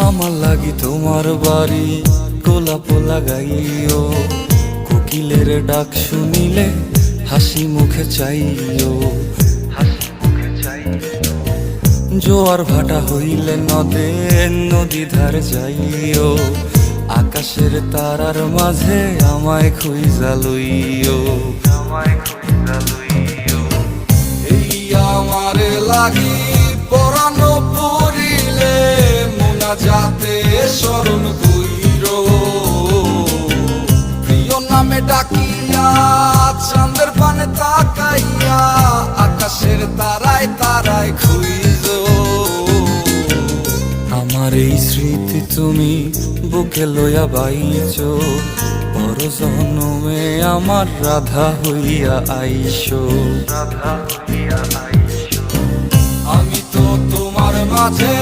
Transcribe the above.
আমার লাগি তোমার বাড়ি গোলাপ লাগাইও, কোকিলের ডাক শুনিলে হাসি মুখে চাইও, জোয়ার ভাটা হইলে নদে নদী ধার যাইও, আকাশের তারার মাঝে আমায় খুঁজা লইও, এই আমারে লাগি পরানো পড়িলে মোনা যাতে স্মরণ কইরো, প্রিয় নামে ডাকিয়া চাঁদের পানে তাকাইয়া আকাশের তারায় তারায় খুঁজো। আমার এই স্মৃতি তুমি বুকে লইয়া বাইছো, পর জন্মে আমার রাধা হইয়া আইসো, আমি তো তোমার মাঝে